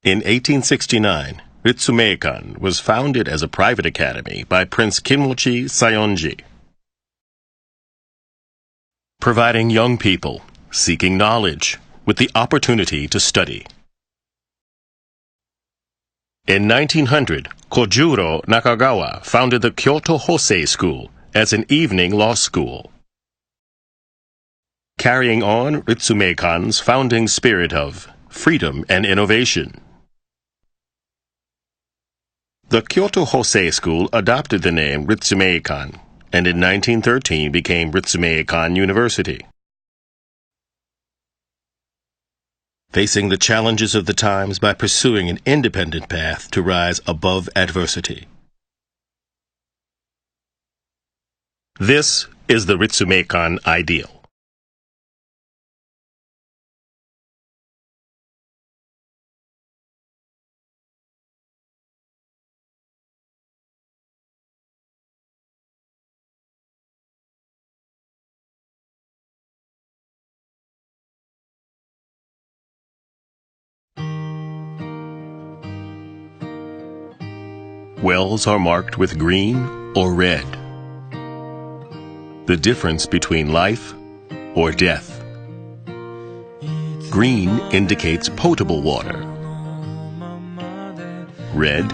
In 1869, Ritsumeikan was founded as a private academy by Prince Kinmochi Sayonji, providing young people seeking knowledge with the opportunity to study. In 1900, Kojuro Nakagawa founded the Kyoto Hosei School as an evening law school, carrying on Ritsumeikan's founding spirit of freedom and innovation. The Kyoto Hosei School adopted the name Ritsumeikan and in 1913 became Ritsumeikan University. Facing the challenges of the times by pursuing an independent path to rise above adversity. This is the Ritsumeikan ideal. Wells are marked with green or red. The difference between life or death. Green indicates potable water. Red,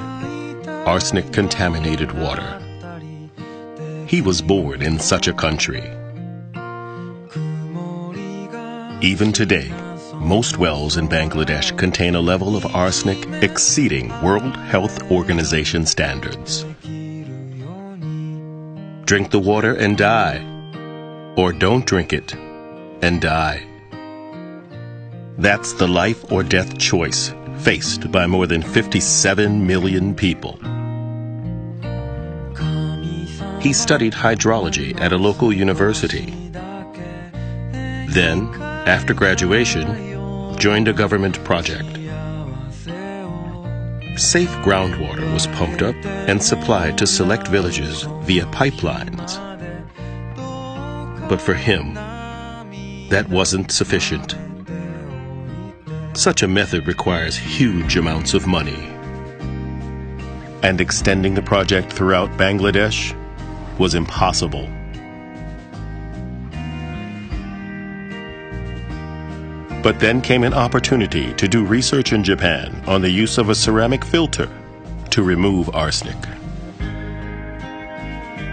arsenic-contaminated water. He was born in such a country. Even today, most wells in Bangladesh contain a level of arsenic exceeding World Health Organization standards. Drink the water and die, or don't drink it and die. That's the life or death choice faced by more than 57 million people. He studied hydrology at a local university. Then, after graduation, joined a government project. Safe groundwater was pumped up and supplied to select villages via pipelines. But for him, that wasn't sufficient. Such a method requires huge amounts of money. And extending the project throughout Bangladesh was impossible. But then came an opportunity to do research in Japan on the use of a ceramic filter to remove arsenic.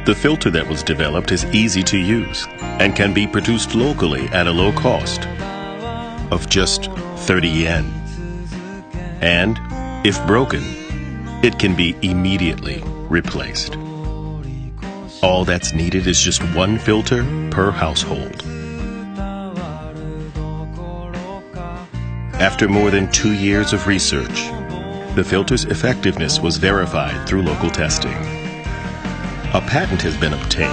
The filter that was developed is easy to use and can be produced locally at a low cost of just 30 yen. And, if broken, it can be immediately replaced. All that's needed is just one filter per household. After more than 2 years of research, the filter's effectiveness was verified through local testing. A patent has been obtained,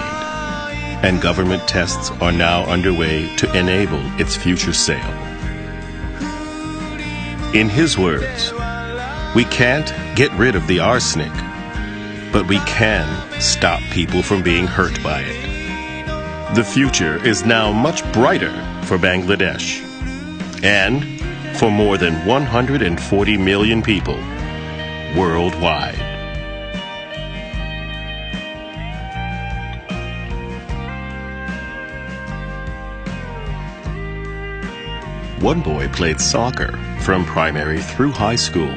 and government tests are now underway to enable its future sale. In his words, we can't get rid of the arsenic, but we can stop people from being hurt by it. The future is now much brighter for Bangladesh, and for more than 140 million people worldwide. One boy played soccer from primary through high school,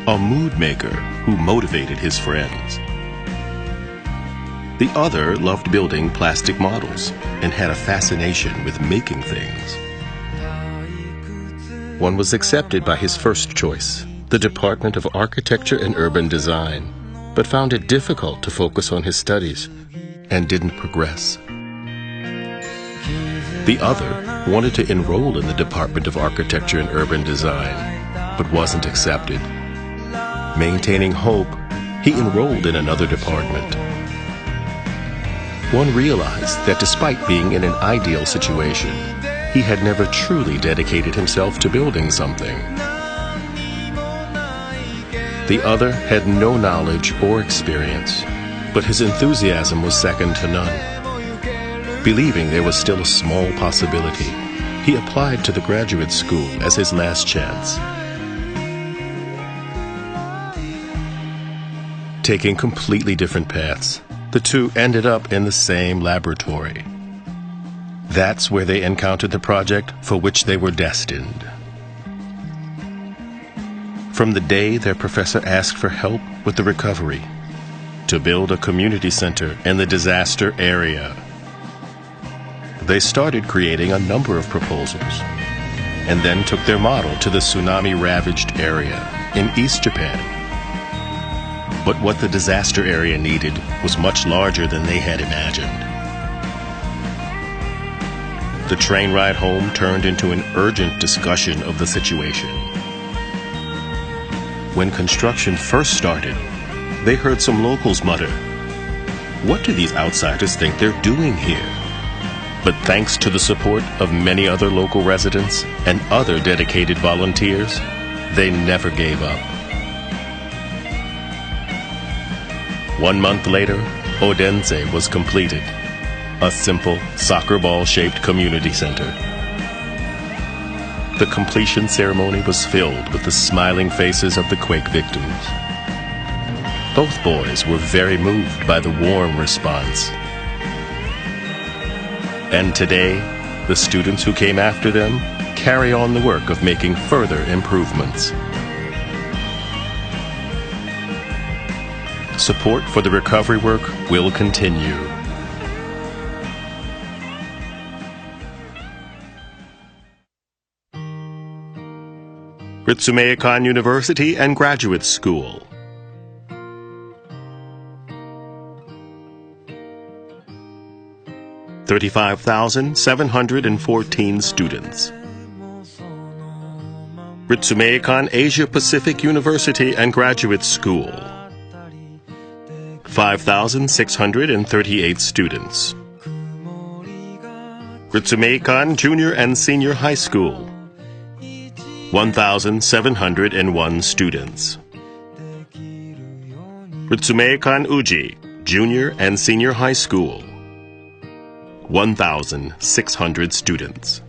a mood maker who motivated his friends. The other loved building plastic models and had a fascination with making things. One was accepted by his first choice, the Department of Architecture and Urban Design, but found it difficult to focus on his studies and didn't progress. The other wanted to enroll in the Department of Architecture and Urban Design, but wasn't accepted. Maintaining hope, he enrolled in another department. One realized that despite being in an ideal situation, he had never truly dedicated himself to building something. The other had no knowledge or experience, but his enthusiasm was second to none. Believing there was still a small possibility, he applied to the graduate school as his last chance. Taking completely different paths, the two ended up in the same laboratory. That's where they encountered the project for which they were destined. From the day their professor asked for help with the recovery, to build a community center in the disaster area, they started creating a number of proposals, and then took their model to the tsunami-ravaged area in East Japan. But what the disaster area needed was much larger than they had imagined. The train ride home turned into an urgent discussion of the situation. When construction first started, they heard some locals mutter, "What do these outsiders think they're doing here?" But thanks to the support of many other local residents and other dedicated volunteers, they never gave up. 1 month later, Odense was completed, a simple soccer ball-shaped community center. The completion ceremony was filled with the smiling faces of the quake victims. Both boys were very moved by the warm response. And today, the students who came after them carry on the work of making further improvements. Support for the recovery work will continue. Ritsumeikan University and Graduate School. $35,714 students. Ritsumeikan Asia Pacific University and Graduate School. 5,638 students. Ritsumeikan Junior and Senior High School. 1,701 students. Ritsumeikan Uji Junior and Senior High School. 1,600 students.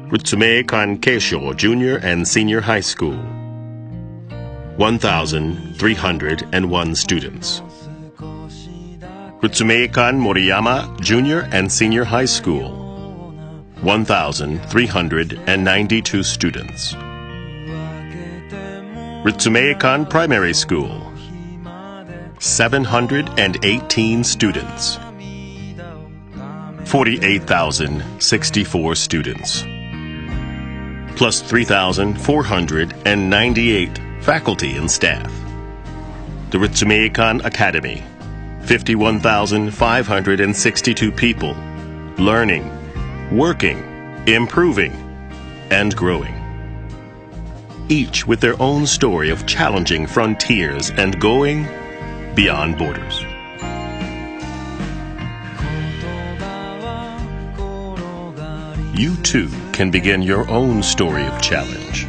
Ritsumeikan Keisho Junior and Senior High School. 1,301 students. Ritsumeikan Moriyama Junior and Senior High School. 1,392 students. Ritsumeikan Primary School. 718 students. 48,064 students, plus 3,498 faculty and staff. The Ritsumeikan Academy, 51,562 people, learning, working, improving, and growing. Each with their own story of challenging frontiers and going beyond borders. You too can begin your own story of challenge.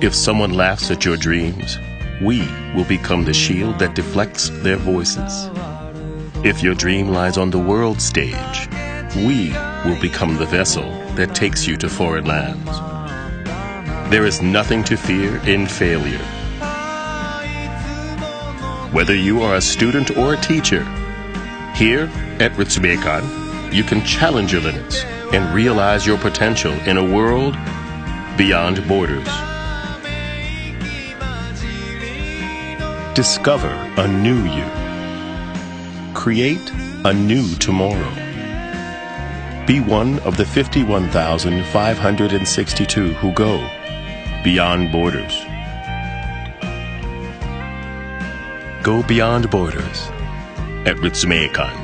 If someone laughs at your dreams, we will become the shield that deflects their voices. If your dream lies on the world stage, we will become the vessel that takes you to foreign lands. There is nothing to fear in failure. Whether you are a student or a teacher, here at Ritsumeikan, you can challenge your limits and realize your potential in a world beyond borders. Discover a new you. Create a new tomorrow. Be one of the 51,562 who go beyond borders. Go beyond borders at Ritsumeikan.